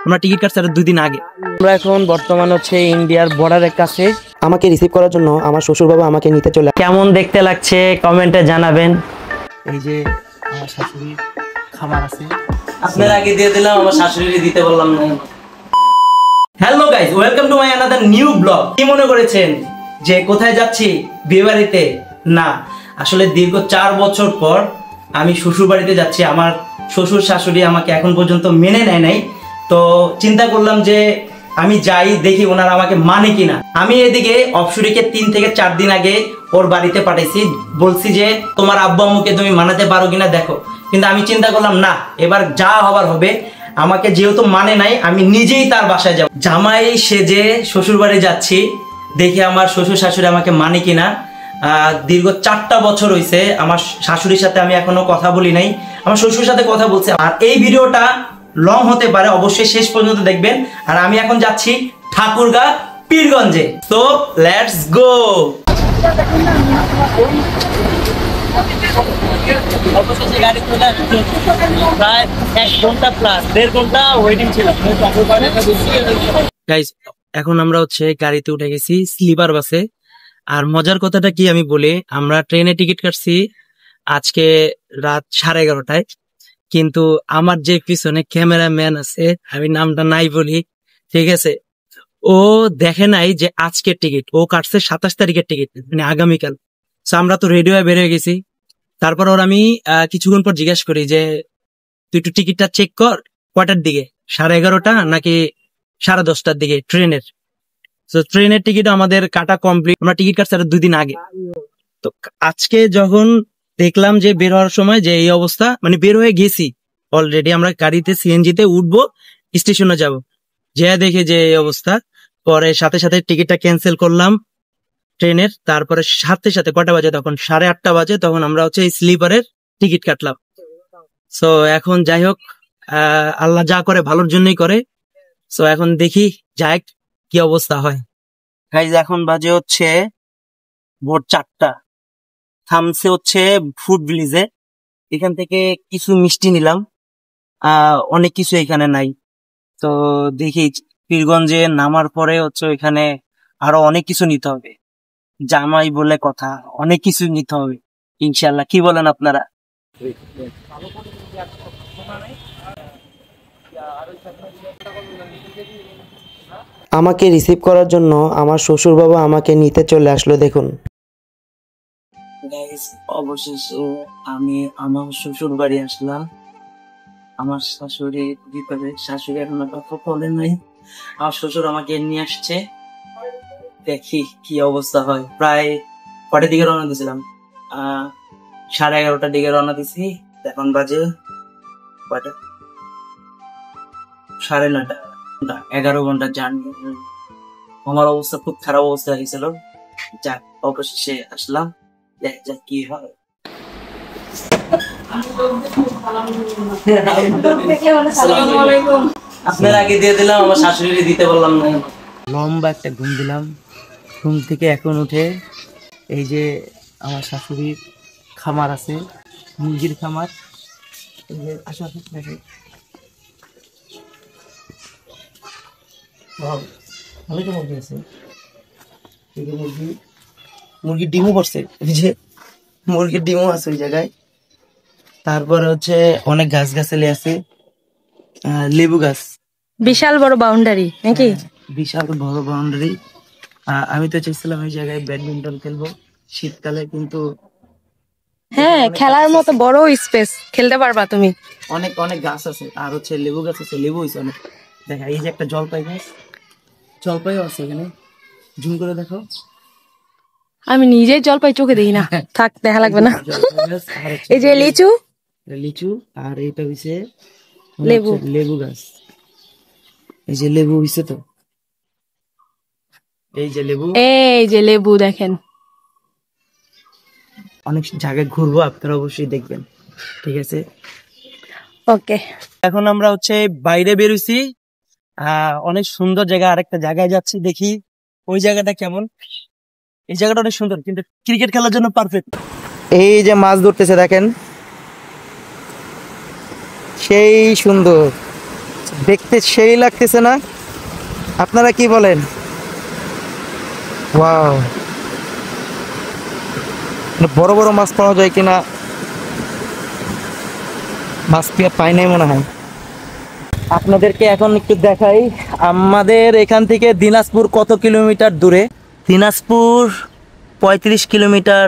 আমরা টিকিট কাটছি 2 দিন আগে। আমরা এখন বর্তমান হচ্ছে ইন্ডিয়ার বর্ডারের কাছে। আমাকে রিসিভ করার জন্য আমার শ্বশুর বাবা আমাকে নিতে চলে। কেমন দেখতে লাগছে কমেন্টে জানাবেন। এই যে আমার শাশুড়ির খামার আছে, আপনার আগে দিয়ে দিলাম, আমার শাশুড়ি দিতে বললাম না। Hello guys, welcome to my another new blog. কি মনে করেছেন যে কোথায় যাচ্ছি? বিয়ে বাড়িতে? না, আসলে দীর্ঘ 4 বছর পর আমি শ্বশুর বাড়িতে যাচ্ছি। আমার শ্বশুর শাশুড়ি আমাকে এখন পর্যন্ত মেনে নেয় নাই, তো চিন্তা করলাম যে আমি যাই, দেখি ওনারা আমাকে মানে কিনা। আমি এদিকে অপসুরিকে 3 থেকে 4 দিন আগে ওর বাড়িতে পাঠাইছি, বলছি যে তোমার আব্বু আম্মুকে তুমি মানাতে পারো কিনা দেখো। কিন্তু আমি চিন্তা করলাম না, এবার যা হবার হবে। আমাকে যেহেতু মানে নাই, আমি নিজেই তার বাসায় যাব। জামাই সেজে শ্বশুর বাড়ি যাচ্ছি, দেখি আমার শ্বশুর শাশুড়ি আমাকে মানে কিনা। দীর্ঘ 4টা বছর হয়েছে আমার শাশুড়ির সাথে আমি এখনো কথা বলি নাই, আমার শ্বশুরের সাথে কথা বলছে। আর এই ভিডিওটা লং হতে পারে, অবশ্যই শেষ পর্যন্ত দেখবেন। আর আমি এখন যাচ্ছি ঠাকুরগাঁ পীরগঞ্জে, তো লেটস গো। অবশেষে গাড়ি চলে আসছে, প্রায় 1 ঘন্টা প্লাস 1.5 ঘন্টা ওয়েটিং ছিল। গাইস, এখন আমরা হচ্ছে গাড়িতে উঠে গেছি স্লিপার বাসে। আর মজার কথাটা কি আমি বলি, আমরা ট্রেনে টিকিট কাটছি আজকে রাত 11:30টায়, কিন্তু আমার যে পিছনে ক্যামেরাম্যান আছে, আমি নামটা নাই বলি, ঠিক আছে, ও দেখে নাই যে আজকের টিকিট, ও কাটছে 27 তারিখের টিকিট, মানে আগামীকাল। তো আমরা তো রেডি হয়ে বের হয়ে গেছি। তারপর ওর আমি কিছুক্ষণ পর জিজ্ঞাসা করি যে তুই একটু টিকিটটা চেক কর, কয়টার দিকে, 11:30টা নাকি 10:30টার দিকে ট্রেনের। তো ট্রেনের টিকিট আমাদের কাটা কমপ্লিট, আমরা টিকিট কাটছি 2 দিন আগে। তো আজকে যখন দেখলাম যে বের হওয়ার সময় যে এই অবস্থা, মানে বের হয়ে গেছি অলরেডি, আমরা গাড়িতে সিএনজিতে উঠবো, স্টেশনে যাব, যে দেখে যে এই অবস্থা। পরে সাথে সাথে টিকিটটা ক্যান্সেল করলাম ট্রেনের। তারপরে সাথে সাথে কটা বাজে, তখন 8:30 বাজে, তখন আমরা হচ্ছে এই স্লিপারের টিকিট কাটলাম। সো এখন যাই হোক, আল্লাহ যা করে ভালোর জন্যই করে। সো এখন দেখি যাই কি অবস্থা হয়। গাইজ, এখন বাজে হচ্ছে ভোর 4টা, থামছে হচ্ছে ফুড ভিলেজে। এখান থেকে কিছু মিষ্টি নিলাম, অনেক কিছু এখানে নাই। তো দেখি পীরগঞ্জে নামার পরে হচ্ছে এখানে আরো অনেক কিছু নিতে হবে, জামাই বলে কথা, অনেক কিছু নিতে হবে ইনশাল্লাহ। কি বলেন আপনারা? আমাকে রিসিভ করার জন্য আমার শ্বশুর বাবা আমাকে নিতে চলে আসলো। দেখুন গাইস, অবশেষে আমি আমার শ্বশুর বাড়ি আসলাম। আমার শাশুড়ি ভিতরে, শাশুড়ি এখন কথা বলে নাই, আমার শ্বশুর আমাকে নিয়ে আসছে। দেখি কি অবস্থা হয়। প্রায় কটার দিকে রওনা দিয়েছিলাম? 11:30টার দিকে রওনা দিছি। এখন বাজে কয়টা? 9:30। 11 ঘন্টা জার্নি। আমার অবস্থা খুব খারাপ অবস্থা হয়েছিল। যাক, অবশেষে আসলাম, দেখ যাক কি হয়। আপনার আগে দিয়ে দিলাম, আমার শাশুড়ি দিতে বললাম না। লম্বা একটা ঘুম দিলাম, ঘুম থেকে এখন উঠে এই যে আমার শাশুড়ির খামার আছে, মুরগির খামার। আশেপাশে দেখে ভালো তো মুরগি আছে, মুরগির ডিমও করছে, এই যে মুরগির ডিমও আছে ওই জায়গায়। তারপরে হচ্ছে অনেক গাছ গাছালি আছে, লেবু গাছ, বিশাল বড় বাউন্ডারি নাকি? বিশাল বড় বাউন্ডারি। আমি তো চাইছিলাম এই জায়গায় ব্যাডমিন্টন খেলবো শীতকালে, কিন্তু হ্যাঁ, খেলার মতো বড় স্পেস, খেলতে পারবা তুমি। অনেক অনেক গাছ আছে, আর হচ্ছে লেবু গাছ আছে, লেবু হয়েছে অনেক। দেখা, এই যে একটা জলপাই গাছ, জলপাইও আছে এখানে, জুম করে দেখো। আমি নিজে জলপাই চোখে দেখি না, থাক, দেখা লাগবে না। এই যে লিচু, লিচু, আর এইটা হইছে লেবু। লেবু গাছ। এই যে লেবু হইছে, তো এই যে লেবু, এই যে লেবু দেখেন। অনেক জায়গায় ঘুরবো, আপনারা অবশ্যই দেখবেন, ঠিক আছে? ওকে, এখন আমরা হচ্ছে বাইরে বেরোইছি, অনেক সুন্দর জায়গা। আরেকটা জায়গায় যাচ্ছি, দেখি ওই জায়গাটা কেমন। এই জায়গাটা অনেক সুন্দর, কিন্তু ক্রিকেট খেলার জন্য পারফেক্ট। এই যে মাছ ধরতেছে দেখেন, সেই সুন্দর। দেখতে সেই লাগতেছে না? আপনারা কি বলেন? ওয়াও, বড় বড় মাছ পাওয়া যায় কিনা, মাছ পাই নাই মনে হয়। আপনাদেরকে এখন একটু দেখাই আমাদের এখান থেকে দিনাজপুর কত কিলোমিটার দূরে। দিনাজপুর 35 কিলোমিটার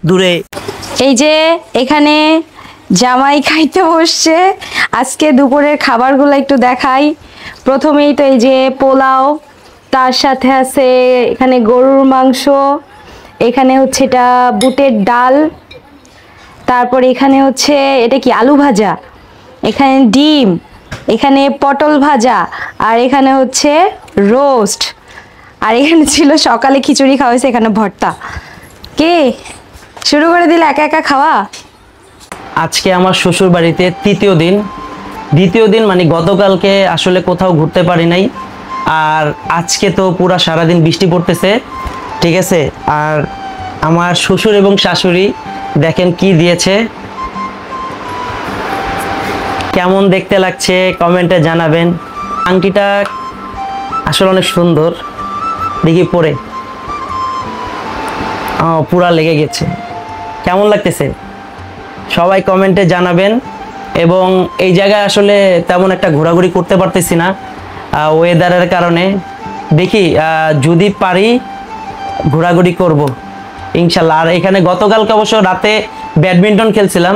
দূরে। এই যে এখানে জামাই খাইতে বসছে। আজকে দুপুরের খাবারগুলো একটু দেখাই। প্রথমেই তো এই যে পোলাও, তার সাথে আছে এখানে গরুর মাংস, এখানে হচ্ছে এটা বুটের ডাল, তারপর এখানে হচ্ছে এটা কি আলু ভাজা, এখানে ডিম, এখানে পটল ভাজা, আর এখানে হচ্ছে রোস্ট, আর এখানে ছিল সকালে খিচুড়ি খাওয়া হয়েছে, এখানে ভর্তা। কে শুরু করে দিলে একা একা খাওয়া? আজকে আমার শ্বশুর বাড়িতে দ্বিতীয় দিন মানে গতকালকে আসলে কোথাও ঘুরতে পারি নাই, আর আজকে তো পুরা সারাদিন বৃষ্টি পড়তেছে, ঠিক আছে। আর আমার শ্বশুর এবং শাশুড়ি দেখেন কি দিয়েছে, কেমন দেখতে লাগছে কমেন্টে জানাবেন। আংটিটা আসলে অনেক সুন্দর, দেখি পরে পুরা লেগে গেছে। কেমন লাগতেছে সবাই কমেন্টে জানাবেন। এবং এই জায়গায় আসলে তেমন একটা ঘোরাঘুরি করতে পারতেছি না ওয়েদারের কারণে। দেখি যদি পারি ঘোরাঘুরি করব ইনশাল্লাহ। আর এখানে গতকালকে অবশ্য রাতে ব্যাডমিন্টন খেলছিলাম,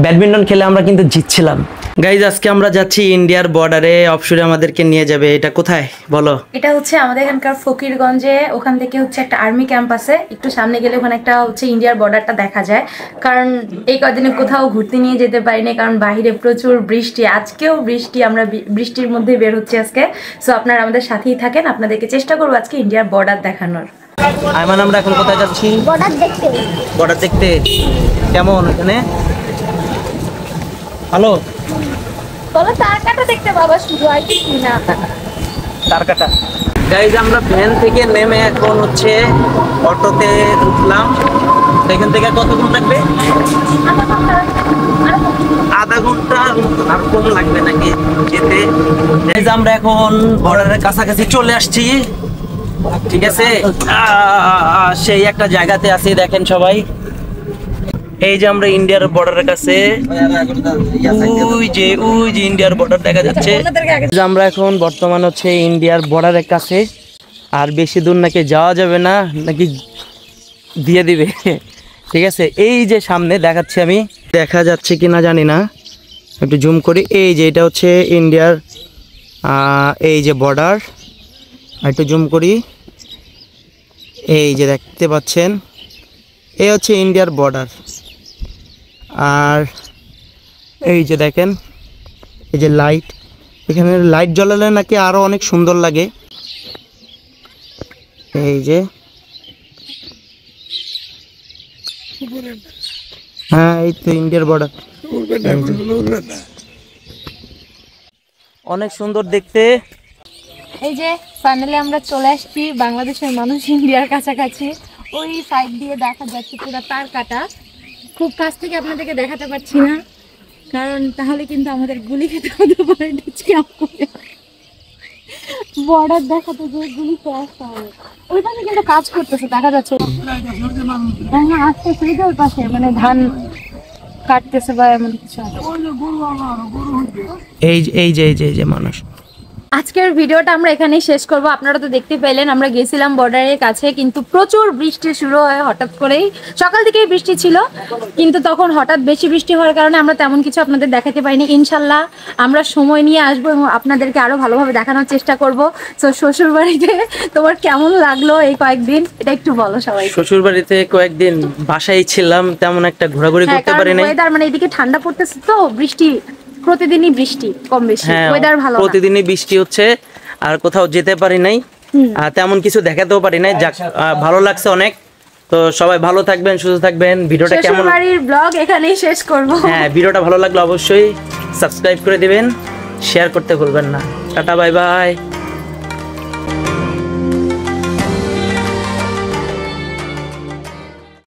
ব্যাডমিন্টন খেলে আমরা কিন্তু জিতছিলাম। গাইজ আজকে আমরা যাচ্ছি ইন্ডিয়ার বর্ডারে, অফশোরে আমাদেরকে নিয়ে যাবে। এটা কোথায় বলো? এটা হচ্ছে আমাদের এখানকার ফকিরগঞ্জে, ওখান থেকে হচ্ছে একটা আর্মি ক্যাম্প আছে, একটু সামনে গেলে ওখানে একটা হচ্ছে ইন্ডিয়ার বর্ডারটা দেখা যায়। কারণ এই কদিনে কোথাও ঘুরতে নিয়ে যেতে পারিনি, কারণ বাইরে প্রচুর বৃষ্টি, আজকেও বৃষ্টি, আমরা বৃষ্টির মধ্যে বের হচ্ছে আজকে। সো আপনারা আমাদের সাথেই থাকেন, আপনাদেরকে চেষ্টা করবো আজকে ইন্ডিয়ার বর্ডার দেখানোর। আইমান আমরা এখন কোথায় যাচ্ছি? বর্ডার দেখতে। কেমন এখানে? হ্যালো, বলো তার কাটা দেখতে বাবা, শুধু আর কিছু না। তার কাটা। গাইজ আমরা ভ্যান থেকে নেমে এখন হচ্ছে অটোতে উঠলাম। এখান থেকে কতক্ষণ লাগবে? আধা ঘন্টা আর কম লাগবে নাকি যেতে? গাইজ আমরা এখন বর্ডারের কাছাকাছি চলে আসছি, ঠিক আছে। সেই একটা জায়গাতে আছি, দেখেন সবাই। এই যে আমরা ইন্ডিয়ার বর্ডারের কাছে, ওই যে ইন্ডিয়ার বর্ডার দেখা যাচ্ছে। আমরা এখন বর্তমান হচ্ছে ইন্ডিয়ার বর্ডারের কাছে, আর বেশি দূর নাকি যাওয়া যাবে না, নাকি দিয়ে দিবে, ঠিক আছে। এই যে সামনে দেখাচ্ছি আমি, দেখা যাচ্ছে কিনা জানি না, একটু জুম করি। এই যে এটা হচ্ছে ইন্ডিয়ার এই যে বর্ডার, একটু জুম করি। এই যে দেখতে পাচ্ছেন, এই হচ্ছে ইন্ডিয়ার বর্ডার। আর এই যে দেখেন, এই যে লাইট, এখানে লাইট জ্বালালে নাকি আরো অনেক সুন্দর লাগে। এই যে, হ্যাঁ এই তো ইন্ডিয়ার বর্ডার, অনেক সুন্দর দেখতে। এই যে ফাইনালি আমরা চলে আসছি, বাংলাদেশের মানুষ ইন্ডিয়ার কাছাকাছি। ওই সাইড দিয়ে দেখা যাচ্ছে পুরো তার কাটা। খুব কাছ থেকে আপনাদেরকে দেখাতে পারছি না, কারণ তাহলে কিন্তু আমাদের গুলি খেতে হতে পারে। বর্ডার দেখাতে যে গুলি খেয়ে আসতে হবে। ওইখানে কিন্তু কাজ করতেছে, দেখা যাচ্ছে। হ্যাঁ আসতেছে ওই পাশে, মানে ধান কাটতেছে বা এমন কিছু। এই যে মানুষ। আজকের ভিডিওটা আমরা এখানেই শেষ করব। আপনারা তো দেখতে পেলেন আমরা গেছিলাম বর্ডারের কাছে, কিন্তু প্রচুর বৃষ্টি শুরু হয় হঠাৎ করেই। সকাল থেকেই বৃষ্টি ছিল, কিন্তু তখন হঠাৎ বেশি বৃষ্টি হওয়ার কারণে আমরা তেমন কিছু আপনাদের দেখাতে পারিনি। ইনশাল্লাহ আমরা সময় নিয়ে আসবো এবং আপনাদেরকে আরো ভালোভাবে দেখানোর চেষ্টা করব। তো শ্বশুর বাড়িতে তোমার কেমন লাগলো এই কয়েকদিন, এটা একটু বলো সবাই। শ্বশুর বাড়িতে কয়েকদিন বাসায় ছিলাম, তেমন একটা ঘোরাঘুরি করতে পারি নাই। ওয়েদার মানে এদিকে ঠান্ডা পড়তেছে তো, বৃষ্টি প্রতিদিনই, বৃষ্টি কম বেশি, ওয়েদার ভালো না, প্রতিদিনই বৃষ্টি হচ্ছে, আর কোথাও যেতে পারি নাই, তেমন কিছু দেখাতেও পারি নাই। যাক, ভালো লাগছে অনেক। তো সবাই ভালো থাকবেন, সুস্থ থাকবেন। ভিডিওটা কেমন, শ্বশুর বাড়ির ব্লগ এখানেই শেষ করব। হ্যাঁ ভিডিওটা ভালো লাগলো অবশ্যই সাবস্ক্রাইব করে দিবেন, শেয়ার করতে ভুলবেন না। Tata, bye bye.